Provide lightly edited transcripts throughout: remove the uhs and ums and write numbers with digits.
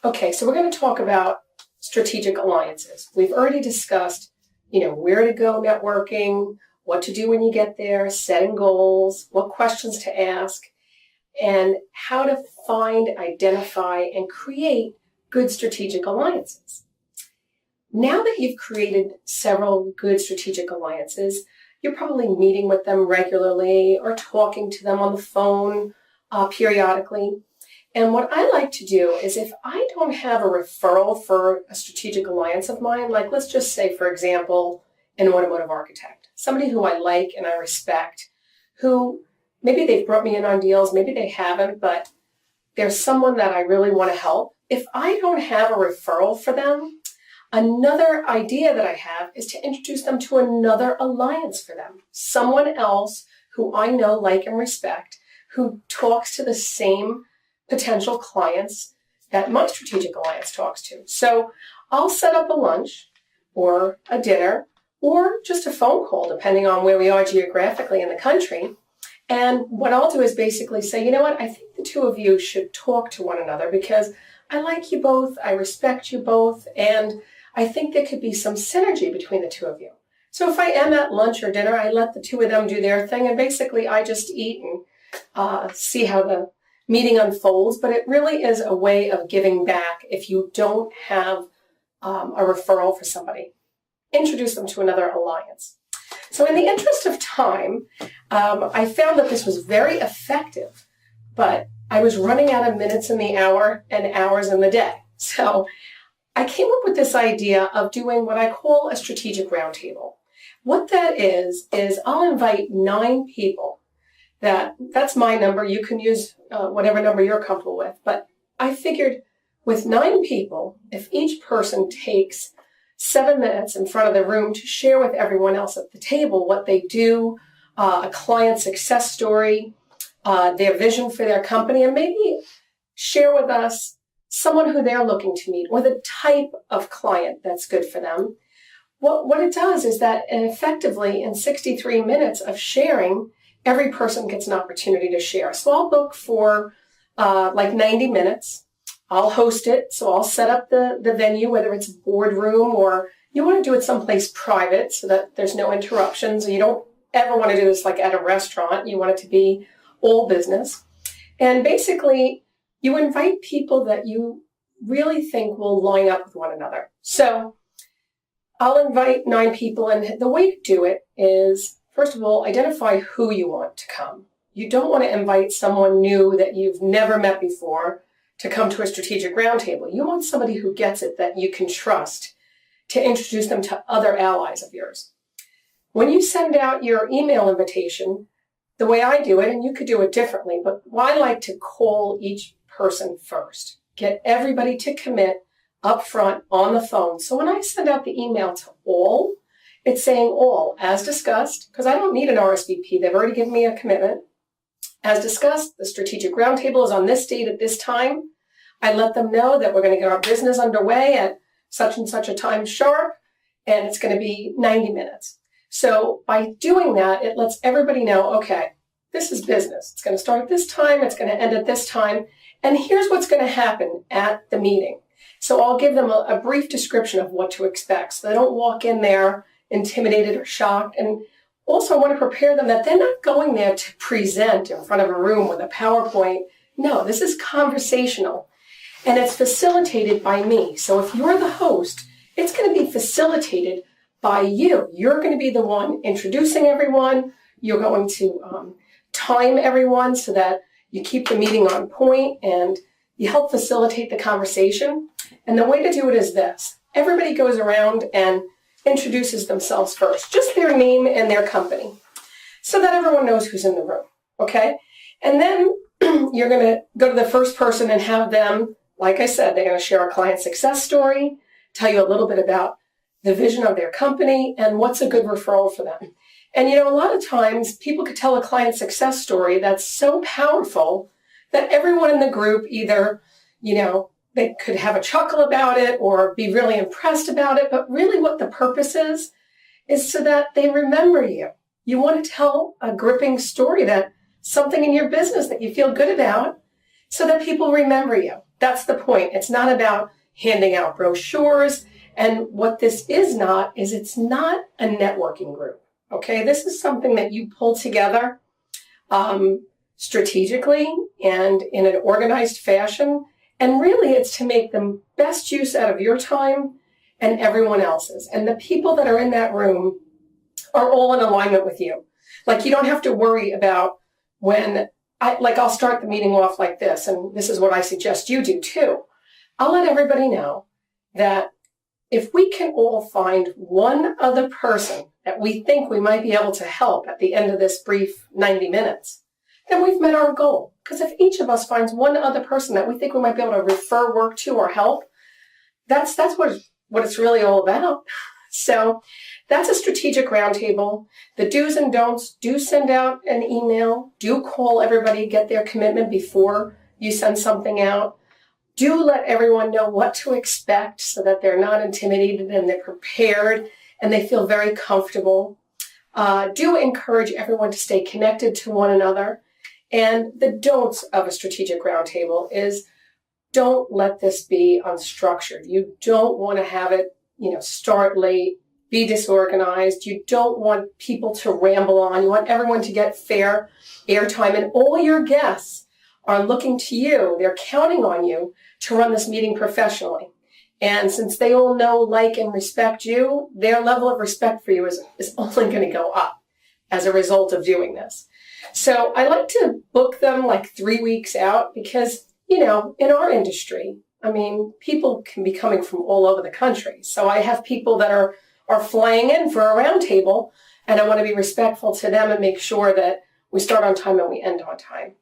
Okay, so we're going to talk about strategic alliances. We've already discussed, where to go networking, what to do when you get there, setting goals, what questions to ask, and how to find, identify, and create good strategic alliances. Now that you've created several good strategic alliances, you're probably meeting with them regularly or talking to them on the phone periodically. And what I like to do is if I don't have a referral for a strategic alliance of mine, like let's just say, for example, an automotive architect, somebody who I like and I respect, who maybe they've brought me in on deals, maybe they haven't, but there's someone that I really want to help. If I don't have a referral for them, another idea that I have is to introduce them to another alliance for them, someone else who I know, like, and respect, who talks to the same potential clients that my strategic alliance talks to. So I'll set up a lunch or a dinner or just a phone call, depending on where we are geographically in the country. And what I'll do is basically say, you know what, I think the two of you should talk to one another because I like you both, I respect you both, and I think there could be some synergy between the two of you. So if I am at lunch or dinner, I let the two of them do their thing, and basically I just eat and see how the meeting unfolds. But it really is a way of giving back if you don't have a referral for somebody. Introduce them to another alliance. So in the interest of time, I found that this was very effective, but I was running out of minutes in the hour and hours in the day. So I came up with this idea of doing what I call a strategic roundtable. What that is I'll invite 9 people. That's my number. You can use whatever number you're comfortable with. But I figured with 9 people, if each person takes 7 minutes in front of the room to share with everyone else at the table what they do, a client success story, their vision for their company, and maybe share with us someone who they're looking to meet or the type of client that's good for them. What it does is that effectively in 63 minutes of sharing, every person gets an opportunity to share. So I'll book for like 90 minutes. I'll host it. So I'll set up the venue, whether it's a boardroom or you want to do it someplace private so that there's no interruptions. You don't ever want to do this like at a restaurant. You want it to be all business. And basically, you invite people that you really think will line up with one another. So I'll invite 9 people, and the way to do it is, first of all, identify who you want to come. You don't want to invite someone new that you've never met before to come to a strategic roundtable. You want somebody who gets it, that you can trust, to introduce them to other allies of yours. When you send out your email invitation, the way I do it, and you could do it differently, but I like to call each person first. Get everybody to commit up front on the phone. So when I send out the email to all, it's saying all, as discussed, because I don't need an RSVP. They've already given me a commitment. As discussed, the strategic roundtable is on this date at this time. I let them know that we're going to get our business underway at such and such a time sharp, and it's going to be 90 minutes. So by doing that, it lets everybody know, okay, this is business. It's going to start at this time. It's going to end at this time. And here's what's going to happen at the meeting. So I'll give them a brief description of what to expect so they don't walk in there intimidated or shocked. And also I want to prepare them that they're not going there to present in front of a room with a PowerPoint. No, this is conversational. And it's facilitated by me. So if you're the host, it's going to be facilitated by you. You're going to be the one introducing everyone. You're going to time everyone so that you keep the meeting on point and you help facilitate the conversation. And the way to do it is this. Everybody goes around and introduces themselves first, just their name and their company, so that everyone knows who's in the room, okay? And then you're going to go to the first person and have them, like I said, they're going to share a client success story, tell you a little bit about the vision of their company and what's a good referral for them. And, a lot of times people could tell a client success story that's so powerful that everyone in the group either, they could have a chuckle about it or be really impressed about it. But really what the purpose is so that they remember you. You want to tell a gripping story, that something in your business that you feel good about, so that people remember you. That's the point. It's not about handing out brochures. And what this is not, is it's not a networking group. Okay, this is something that you pull together strategically and in an organized fashion. And really, it's to make the best use out of your time and everyone else's. And the people that are in that room are all in alignment with you. Like, you don't have to worry about when I'll start the meeting off like this, and this is what I suggest you do too. I'll let everybody know that if we can all find one other person that we think we might be able to help at the end of this brief 90 minutes, then we've met our goal. Because if each of us finds one other person that we think we might be able to refer work to or help, that's what it's really all about. So that's a strategic roundtable. The do's and don'ts: do send out an email, do call everybody, get their commitment before you send something out. Do let everyone know what to expect so that they're not intimidated and they're prepared and they feel very comfortable. Do encourage everyone to stay connected to one another. And the don'ts of a strategic roundtable is, don't let this be unstructured. You don't want to have it, start late, be disorganized. You don't want people to ramble on. You want everyone to get fair airtime. And all your guests are looking to you. They're counting on you to run this meeting professionally. And since they all know, like, and respect you, their level of respect for you is only going to go up as a result of doing this. So I like to book them like 3 weeks out because, in our industry, people can be coming from all over the country. So I have people that are flying in for a roundtable, and I want to be respectful to them and make sure that we start on time and we end on time.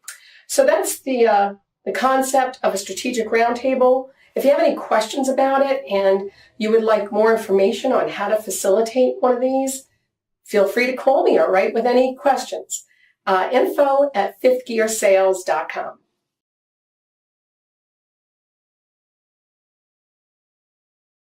So that's the concept of a strategic roundtable. If you have any questions about it and you would like more information on how to facilitate one of these, feel free to call me or write with any questions. Info@fifthgearsales.com.